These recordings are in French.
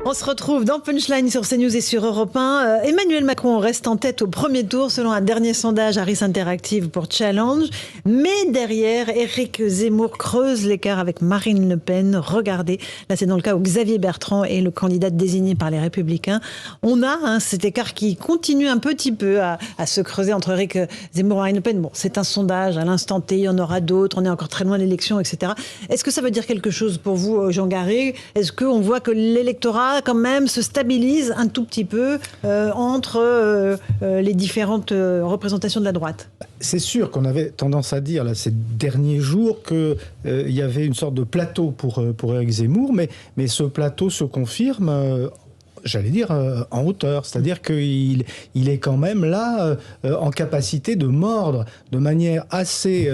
On se retrouve dans Punchline sur CNews et sur Europe 1. Emmanuel Macron reste en tête au premier tour selon un dernier sondage Harris Interactive pour Challenge. Mais derrière, Éric Zemmour creuse l'écart avec Marine Le Pen. Regardez, là c'est dans le cas où Xavier Bertrand est le candidat désigné par les Républicains. On a cet écart qui continue un petit peu à se creuser entre Éric Zemmour et Marine Le Pen. Bon, c'est un sondage à l'instant T, il y en aura d'autres, on est encore très loin de l'élection, etc. Est-ce que ça veut dire quelque chose pour vous, Jean Garry? Est-ce qu'on voit que l'électorat quand même se stabilise un tout petit peu entre les différentes représentations de la droite? C'est sûr qu'on avait tendance à dire là, ces derniers jours qu'il y avait une sorte de plateau pour Éric Zemmour, mais ce plateau se confirme j'allais dire en hauteur, c'est-à-dire qu'il est quand même là en capacité de mordre de manière assez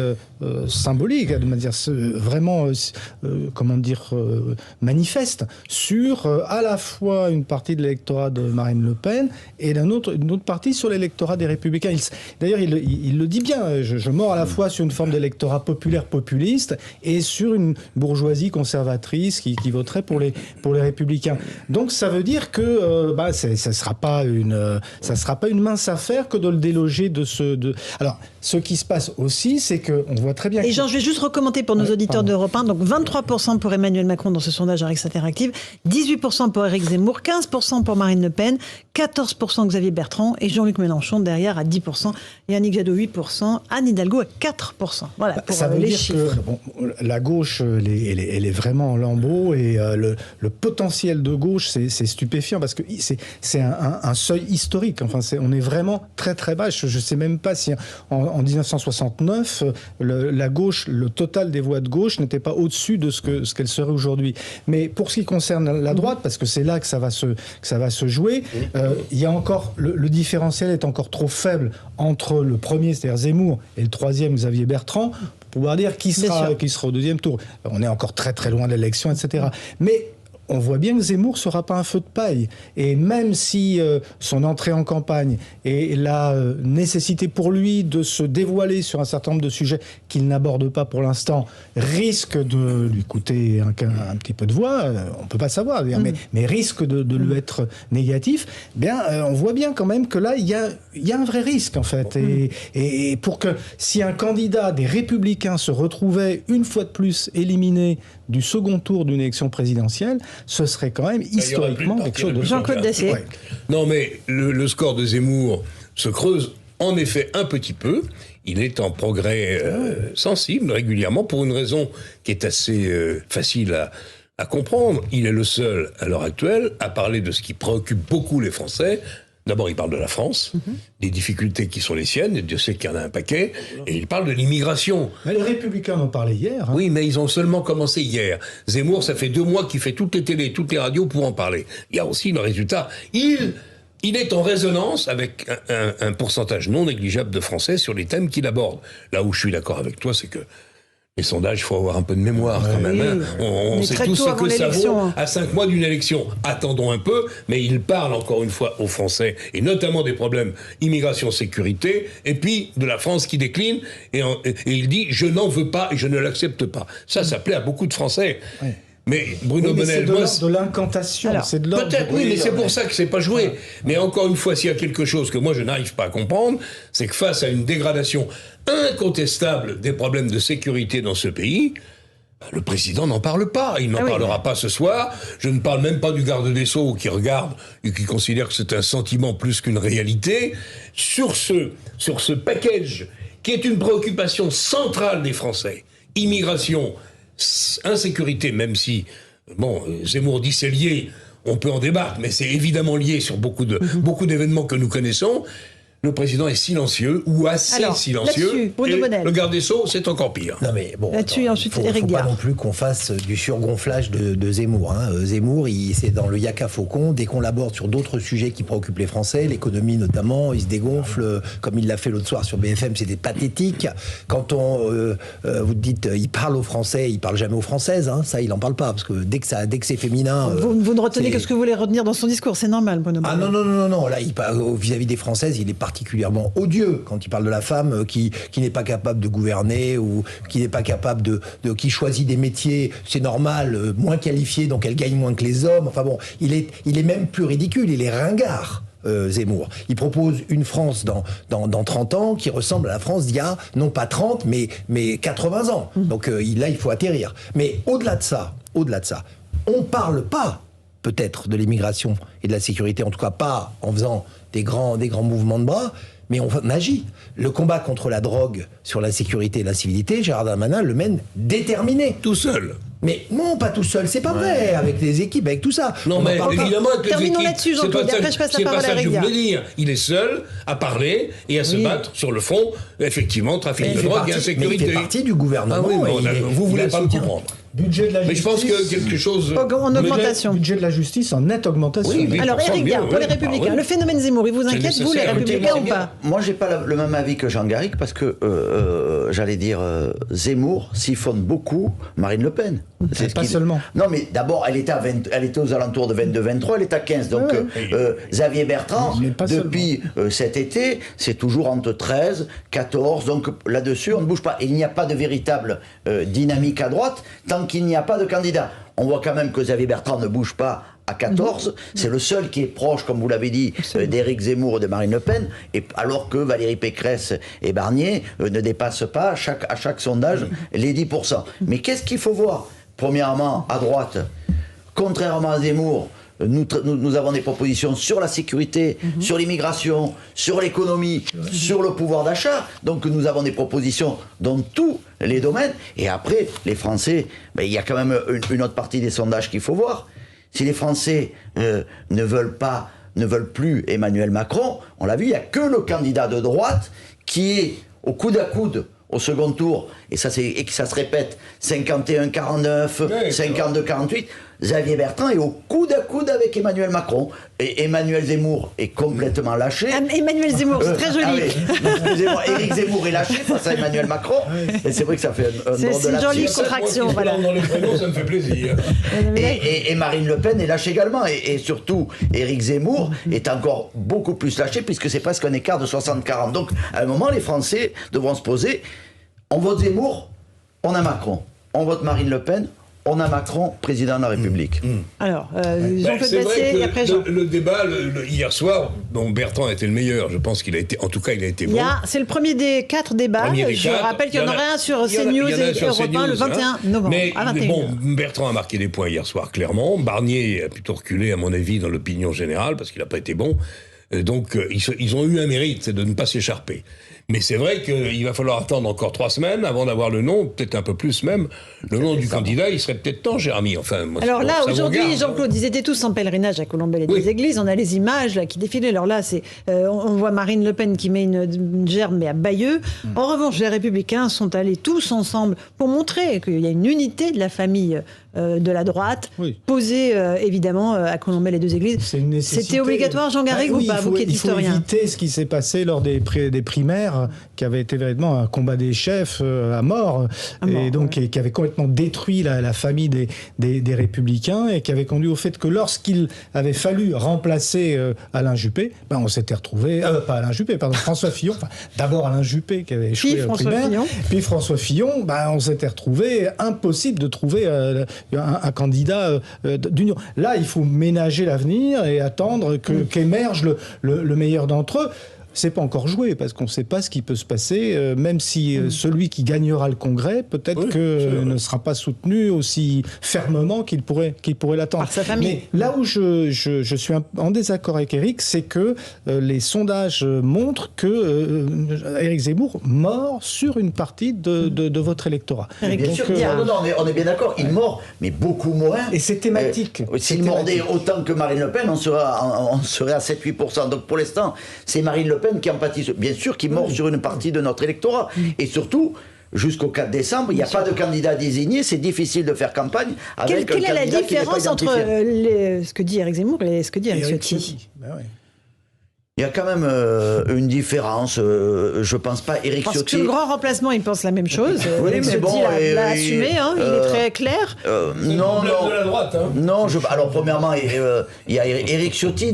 symbolique, de manière vraiment manifeste sur à la fois une partie de l'électorat de Marine Le Pen et une autre partie sur l'électorat des Républicains. D'ailleurs, il le dit bien, je mords à la fois sur une forme d'électorat populaire populiste et sur une bourgeoisie conservatrice qui voterait pour les Républicains. Donc ça veut dire que ça sera pas une mince affaire que de le déloger Alors, ce qui se passe aussi, c'est qu'on voit très bien... Et Jean, je vais juste recommander pour nos auditeurs d'Europe 1. Donc 23% pour Emmanuel Macron dans ce sondage Harris Interactive, 18% pour Éric Zemmour, 15% pour Marine Le Pen, 14% Xavier Bertrand et Jean-Luc Mélenchon derrière à 10%, Yannick Jadot 8%, Anne Hidalgo à 4%. Voilà pour ça veut les dire chiffres. Que la gauche, elle est vraiment en lambeaux et le potentiel de gauche, c'est stupéfiant parce que c'est un seuil historique. Enfin, on est vraiment très très bas. Je ne sais même pas si en 1969, la gauche, le total des voix de gauche n'était pas au-dessus de ce qu'elle serait aujourd'hui. Mais pour ce qui concerne la droite, parce que c'est là que ça va se jouer, il y a encore le différentiel est encore trop faible entre le premier, c'est-à-dire Zemmour, et le troisième, Xavier Bertrand, pour pouvoir dire qui sera au deuxième tour. On est encore très très loin de l'élection, etc. Mais on voit bien que Zemmour ne sera pas un feu de paille. Et même si son entrée en campagne et la nécessité pour lui de se dévoiler sur un certain nombre de sujets qu'il n'aborde pas pour l'instant risque de lui coûter un petit peu de voix, on ne peut pas savoir, mais risque de lui être négatif, on voit bien quand même que là, il y a un vrai risque, en fait. Et pour que, si un candidat des Républicains se retrouvait une fois de plus éliminé du second tour d'une élection présidentielle, ce serait quand même historiquement quelque chose de... Jean-Claude Dacier. Ouais. Non, mais le score de Zemmour se creuse en effet un petit peu. Il est en progrès sensible régulièrement pour une raison qui est assez facile à comprendre. Il est le seul à l'heure actuelle à parler de ce qui préoccupe beaucoup les Français. D'abord, il parle de la France, des difficultés qui sont les siennes, et Dieu sait qu'il y en a un paquet, et il parle de l'immigration. Mais les Républicains en ont parlé hier. Oui, mais ils ont seulement commencé hier. Zemmour, ça fait 2 mois qu'il fait toutes les télés, toutes les radios pour en parler. Il y a aussi le résultat. Il est en résonance avec un pourcentage non négligeable de Français sur les thèmes qu'il aborde. Là où je suis d'accord avec toi, c'est que les sondages, il faut avoir un peu de mémoire quand même. Hein. On sait tous ce que ça vaut à 5 mois d'une élection. Attendons un peu, mais il parle encore une fois aux Français, et notamment des problèmes immigration-sécurité, et puis de la France qui décline, et il dit « je n'en veux pas et je ne l'accepte pas ». Ça plaît à beaucoup de Français. Ouais. Mais Bruno Bonnell, c'est de l'incantation, c'est de l'ordre. Peut-être, oui, mais c'est pour ça que c'est pas joué. Mais encore une fois, s'il y a quelque chose que moi je n'arrive pas à comprendre, c'est que face à une dégradation incontestable des problèmes de sécurité dans ce pays, le président n'en parle pas. Il n'en parlera pas ce soir. Je ne parle même pas du garde des Sceaux qui regarde et qui considère que c'est un sentiment plus qu'une réalité. Sur ce package qui est une préoccupation centrale des Français, immigration, insécurité, même si, Zemmour dit c'est lié, on peut en débattre, mais c'est évidemment lié sur beaucoup d'événements que nous connaissons. Le président est silencieux, ou assez silencieux, et le garde des Sceaux, c'est encore pire. Non mais bon, là-dessus, ensuite, il ne faut pas non plus qu'on fasse du surgonflage de Zemmour. Hein. Zemmour, c'est dans le yaka faucon. Dès qu'on l'aborde sur d'autres sujets qui préoccupent les Français, l'économie notamment, il se dégonfle, comme il l'a fait l'autre soir sur BFM, c'était pathétique. Quand vous dites, il parle aux Français, il parle jamais aux Françaises, hein. Ça, il n'en parle pas, parce que dès que c'est féminin... Vous ne retenez que ce que vous voulez retenir dans son discours, c'est normal, Bruno Bonnell. Ah non, là, vis-à-vis des Françaises, il est particulièrement odieux quand il parle de la femme qui n'est pas capable de gouverner ou qui n'est pas capable qui choisit des métiers, c'est normal, moins qualifiés, donc elle gagne moins que les hommes. Enfin bon, il est même plus ridicule, il est ringard. Zemmour. Il propose une France dans 30 ans qui ressemble à la France d'il y a, non pas 30, mais 80 ans. Donc là, il faut atterrir. Mais au-delà de ça, on parle pas peut-être de l'immigration et de la sécurité, en tout cas pas en faisant des grands mouvements de bras, mais on agit. Le combat contre la drogue, sur la sécurité et la civilité, Gérald Darmanin le mène déterminé. Tout seul. Mais non, pas tout seul, c'est pas vrai, avec les équipes, avec tout ça. Non, mais évidemment, avec les Terminons équipes, là-dessus, Jean-Claude, et après je passe la parole à C'est pas ça que je Régia. voulais dire. Il est seul à parler et à se battre sur le fond, effectivement, trafic de drogue et insécurité. Il fait partie du gouvernement. Ah oui, vous voulez pas le comprendre. Budget de la Mais je pense que quelque chose... En augmentation. Budget de la justice en nette augmentation. Oui, Alors, ça Éric bien, Gard, pour les oui. Républicains, Ah oui. le phénomène Zemmour, il vous C'est inquiète, vous, les nécessaire. Républicains ou pas? Moi, j'ai pas le même avis que Jean Garrigue parce que, j'allais dire, Zemmour siphonne beaucoup Marine Le Pen. Pas seulement. Non, mais d'abord, elle était aux alentours de 22-23, elle est à 15. Donc, Xavier Bertrand, Mais pas depuis cet été, c'est toujours entre 13, 14. Donc, là-dessus, on ne bouge pas. Et il n'y a pas de véritable dynamique à droite tant qu'il n'y a pas de candidat. On voit quand même que Xavier Bertrand ne bouge pas à 14. C'est le seul qui est proche, comme vous l'avez dit, d'Éric Zemmour et de Marine Le Pen, et alors que Valérie Pécresse et Barnier ne dépassent pas à chaque sondage les 10%. Mais qu'est-ce qu'il faut voir? Premièrement, à droite, contrairement à Zemmour, nous avons des propositions sur la sécurité, sur l'immigration, sur l'économie, sur le pouvoir d'achat. Donc nous avons des propositions dans tous les domaines. Et après, les Français, il y a quand même une autre partie des sondages qu'il faut voir. Si les Français ne veulent plus Emmanuel Macron, on l'a vu, il n'y a que le candidat de droite qui est au coude à coude au second tour, et ça se répète, 51-49, 52-48, Xavier Bertrand est au coude à coude avec Emmanuel Macron. Et Emmanuel Zemmour est complètement lâché. Emmanuel Zemmour, c'est très joli. Excusez-moi, Éric Zemmour est lâché face à Emmanuel Macron. Et c'est vrai que ça fait un C'est drôle de une jolie lapsus. contraction, Moi, voilà. dans les prénoms, ça me fait plaisir. Et Marine Le Pen est lâchée également. Et surtout, Éric Zemmour est encore beaucoup plus lâché puisque c'est presque un écart de 60-40. Donc, à un moment, les Français devront se poser, on vote Zemmour, on a Macron. On vote Marine Le Pen, on a Macron, président de la République. Alors, Jean-Claude C'est vrai Bassier, et après Jean. que le débat, hier soir, Bertrand a été le meilleur. Je pense qu'il a été, en tout cas, il a été bon. C'est le premier des 4 débats. Premier des Je 4. rappelle qu'il y en aura un sur Il y en a- CNews il y en a et sur Europe 1 le CNews, 21 novembre Mais à 21h. bon, Bertrand a marqué des points hier soir, clairement. Barnier a plutôt reculé, à mon avis, dans l'opinion générale, parce qu'il n'a pas été bon. Donc, ils ont eu un mérite, c'est de ne pas s'écharper. Mais c'est vrai qu'il va falloir attendre encore 3 semaines avant d'avoir le nom, peut-être un peu plus même. Le nom du candidat, il serait peut-être temps, Jérémy. Enfin, moi, Alors là, ça vous aujourd'hui, regarde, Jean-Claude, ils étaient tous en pèlerinage à Colombelles et des Églises. On a les images là qui défilaient. Alors là, on voit Marine Le Pen qui met une gerbe, mais à Bayeux. En revanche, les Républicains sont allés tous ensemble pour montrer qu'il y a une unité de la famille de la droite, posée évidemment à Colombelles et des Églises. C'est une nécessité. C'était obligatoire, Jean Garrigue, ou pas, vous qui êtes historien? Il faut éviter ce qui s'est passé lors des primaires, qui avait été véritablement un combat des chefs à mort, et qui avait complètement détruit la famille des Républicains, et qui avait conduit au fait que lorsqu'il avait fallu remplacer Alain Juppé, on s'était retrouvé, pas Alain Juppé, pardon, François Fillon, d'abord Alain Juppé qui avait échoué aux primaires, puis François Fillon, on s'était retrouvé impossible de trouver un candidat d'union. Là, il faut ménager l'avenir et attendre qu'émerge le meilleur d'entre eux. C'est pas encore joué, parce qu'on ne sait pas ce qui peut se passer, même si celui qui gagnera le Congrès, peut-être ne sera pas soutenu aussi fermement qu'il pourrait l'attendre. Par sa famille. Mais là où je suis en désaccord avec Éric, c'est que les sondages montrent que Éric Zemmour mord sur une partie de votre électorat. Bien sûr, on est bien d'accord, il mord, mais beaucoup moins. Et c'est thématique. S'il mordait autant que Marine Le Pen, on serait à 7-8%. Donc pour l'instant, c'est Marine Le Pen qui en pâtit, bien sûr, qui mord sur une partie de notre électorat. Et surtout, jusqu'au 4 décembre, il n'y a pas de candidat désigné, c'est difficile de faire campagne avec Quelle est la différence entre ce que dit Éric Zemmour et ce que dit Éric Ciotti? Il il y a quand même une différence. Je pense pas Éric Parce Ciotti. que le grand remplacement, il pense la même chose. Oui, Éric mais Ciotti bon, l'a assumé, hein, il est très clair. Non, non. de la droite, hein. Non, alors premièrement, il y a Éric Ciotti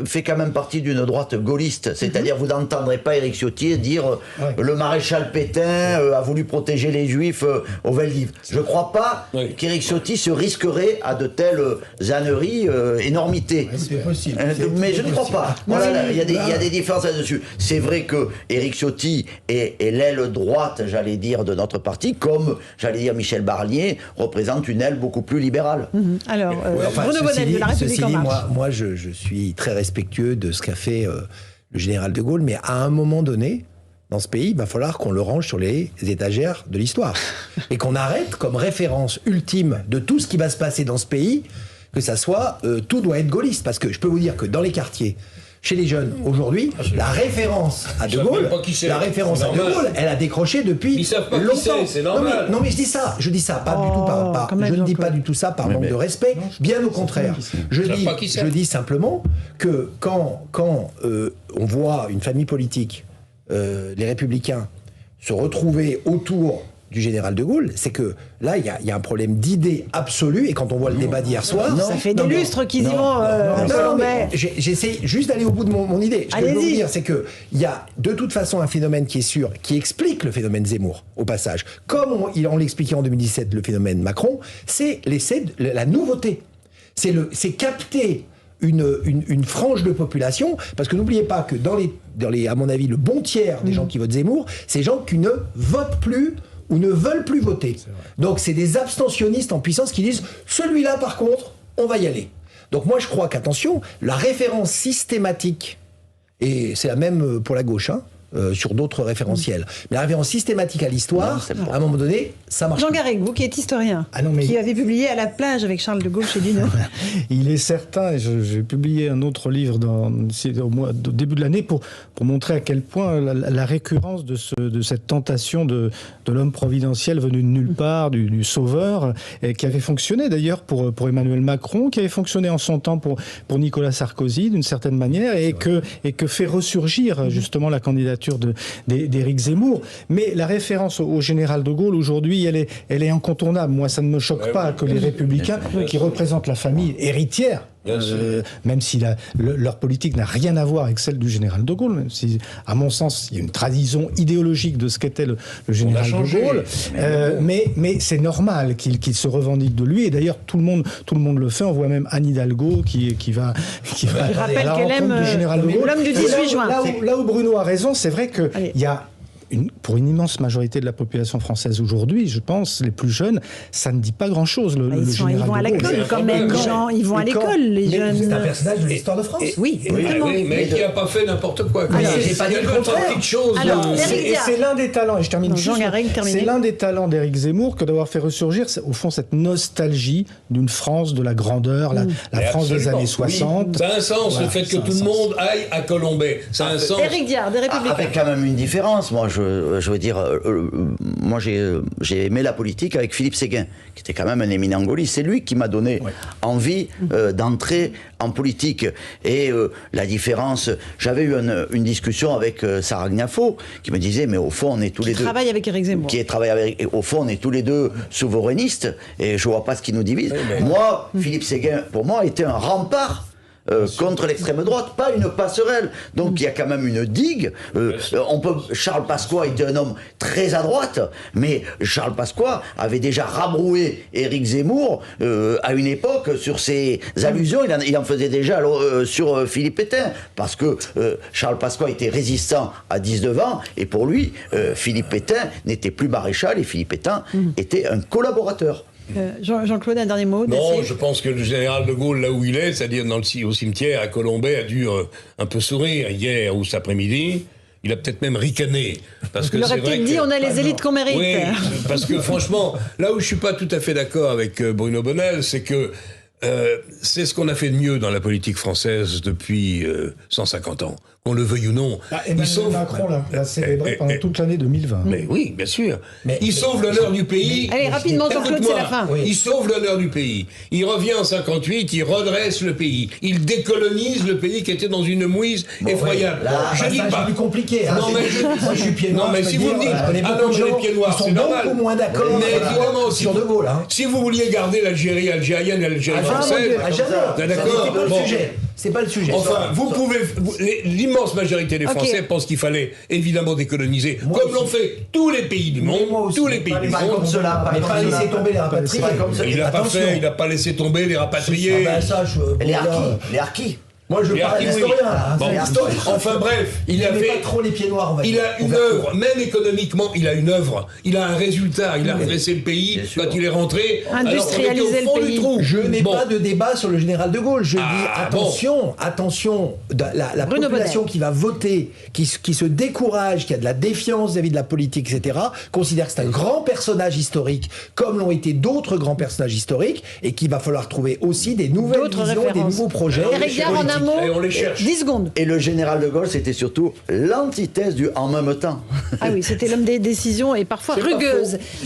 fait quand même partie d'une droite gaulliste. C'est-à-dire, vous n'entendrez pas Éric Ciotti dire le maréchal Pétain a voulu protéger les Juifs au Veldiv. Je ne crois pas qu'Éric Ciotti se risquerait à de telles âneries, énormités. C'est possible. Mais je ne crois pas. Voilà, il y a des différences là-dessus. C'est vrai que Éric Ciotti est l'aile droite, j'allais dire, de notre parti, comme, j'allais dire, Michel Barnier représente une aile beaucoup plus libérale. Alors, Bruno Bonnel de La République En Marche. Moi, je suis très respectueux de ce qu'a fait le général de Gaulle, mais à un moment donné, dans ce pays, il va falloir qu'on le range sur les étagères de l'histoire. Et qu'on arrête comme référence ultime de tout ce qui va se passer dans ce pays, que ça soit, tout doit être gaulliste. Parce que je peux vous dire que dans les quartiers, chez les jeunes, aujourd'hui, la référence à De Gaulle, elle a décroché depuis Ils savent pas qui longtemps. c'est normal. Non mais je dis ça pas du tout je ne dis pas du tout ça par manque de respect, bien au contraire. Je dis simplement que quand on voit une famille politique, les Républicains, se retrouver autour du général de Gaulle, c'est que là, il y a un problème d'idée absolue, et quand on voit le débat d'hier soir... Ça fait des lustres qu'ils y vont... J'essaie juste d'aller au bout de mon idée. Ce que je veux vous dire, c'est qu'il y a de toute façon un phénomène qui est sûr, qui explique le phénomène Zemmour, au passage. Comme on l'expliquait en 2017, le phénomène Macron, c'est la nouveauté. C'est capter une frange de population, parce que n'oubliez pas que dans les, à mon avis, le bon tiers des gens qui votent Zemmour, c'est des gens qui ne votent plus ou ne veulent plus voter. Donc c'est des abstentionnistes en puissance qui disent « celui-là par contre, on va y aller ». Donc moi je crois qu'attention, la référence systématique, et c'est la même pour la gauche, sur d'autres référentiels, mais la référence systématique à l'histoire, à un moment donné, ça marche. Jean Garrigue, vous qui êtes historien, qui avez publié À la plage avec Charles de Gaulle chez Duno. Il est certain, et j'ai publié un autre livre au début de l'année pour montrer à quel point la récurrence de cette tentation de l'homme providentiel venu de nulle part, du sauveur, qui avait fonctionné d'ailleurs pour Emmanuel Macron, qui avait fonctionné en son temps pour Nicolas Sarkozy d'une certaine manière, et que fait ressurgir justement la candidature d'Éric Zemmour. Mais la référence au général de Gaulle aujourd'hui, elle est incontournable. Moi, ça ne me choque pas que les Républicains, qui représentent la famille héritière, même si leur politique n'a rien à voir avec celle du général de Gaulle, même si, à mon sens, il y a une trahison idéologique de ce qu'était le général de Gaulle. Mais c'est normal qu'il se revendique de lui. Et d'ailleurs, tout le monde le fait. On voit même Anne Hidalgo qui va à la rencontre du général de Gaulle. L'homme du 18 juin. Là où Bruno a raison, c'est vrai qu'il y a pour une immense majorité de la population française aujourd'hui, je pense, les plus jeunes, ça ne dit pas grand-chose. Ils vont à l'école quand même, Jean. Ils vont à l'école, les jeunes. C'est un personnage de l'histoire de France. Oui, exactement. Mais qui n'a pas fait n'importe quoi. J'ai pas dit le contraire. Et c'est l'un des talents, et je termine juste, c'est l'un des talents d'Éric Zemmour que d'avoir fait ressurgir, au fond, cette nostalgie d'une France de la grandeur, la France des années 60. Oui. Ça a un sens, le fait que tout le monde aille à Colombey. Ça a un sens. Éric Diard, des Républicains. Avec quand même une différence, moi, je veux dire, moi j'ai aimé la politique avec Philippe Séguin, qui était quand même un éminent gaulliste. C'est lui qui m'a donné envie d'entrer en politique. Et la différence, j'avais eu une discussion avec Sarah Gnafo, qui me disait, mais au fond, on est tous les deux... Qui travaille avec Éric Zemmour. Au fond, on est tous les deux souverainistes, et je vois pas ce qui nous divise. Moi, Philippe Séguin, pour moi, était un rempart contre l'extrême droite, pas une passerelle. Donc il y a quand même une digue. Charles Pasqua était un homme très à droite, mais Charles Pasqua avait déjà rabroué Éric Zemmour à une époque sur ses allusions. Il en faisait déjà sur Philippe Pétain, parce que Charles Pasqua était résistant à 19 ans, et pour lui, Philippe Pétain n'était plus maréchal, et Philippe Pétain était un collaborateur. Jean-Claude, un dernier mot? Non, je pense que le général de Gaulle, là où il est, c'est-à-dire au cimetière à Colombey, a dû un peu sourire hier ou cet après-midi. Il a peut-être même ricané. Parce que il aurait peut-être dit on a les élites qu'on mérite. Oui, parce que franchement, là où je suis pas tout à fait d'accord avec Bruno Bonnel, c'est que c'est ce qu'on a fait de mieux dans la politique française depuis 150 ans. qu'on le veuille ou non. Emmanuel Macron l'a célébré pendant toute l'année 2020. Mais oui, bien sûr. Il sauve l'honneur du pays. Allez, rapidement, Jean-Claude, c'est la fin. Il sauve l'honneur du pays. Il revient en 58, il redresse le pays. Il décolonise le pays qui était dans une mouise effroyable. Là, Je dis c'est pas. plus compliqué. Hein, Non, mais moi, je suis pied noir. Non, mais je si peux vous me dire, dites, je connais beaucoup de les gens pieds noirs, qui sont c'est normal. beaucoup moins d'accord Mais évidemment, sur De Gaulle. Hein. Si vous vouliez garder l'Algérie algérienne et l'Algérie française, jamais. d'accord. C'est pas Bon. le sujet. C'est pas le sujet. Enfin, vous pouvez. L'immense majorité des Ok. Français pensent qu'il fallait évidemment décoloniser, Moi comme aussi. l'ont fait tous les pays du Mais monde. moi aussi. Tous les pays du Pas monde. comme cela, pas Mais comme pas cela. laisser tomber les rapatriés. Pas comme ça. Il n'a pas Attention. fait, il n'a pas laissé tomber les rapatriés. Ah ben ça, Les bon, harkis, là, les harkis. moi, je Les parle harkis, oui. d'historien. Là, Bon. c'est historien. Enfin bref, il met avait. pas trop les pieds noirs, on va Il dire. a une œuvre, même économiquement, il a une œuvre. Il a un résultat. Il a redressé le pays Bien sûr. quand il est rentré. Industrialiser alors, on était au fond le du pays. trou. Je n'ai Bon. pas de débat sur le général de Gaulle. Je dis Ah, attention, la Bruno population Bonnel. qui va voter, qui se décourage, qui a de la défiance vis-à-vis de la politique, etc., considère que c'est un grand personnage historique, comme l'ont été d'autres grands personnages historiques, et qu'il va falloir trouver aussi des nouvelles D'autres visions, des références. nouveaux projets. Éric Diard, en un mot, Et on les cherche. 10 secondes. Et le général de Gaulle, c'était surtout l'antithèse du en même temps. Ah oui, c'était l'homme des décisions et parfois C'est pas rugueuses. faux.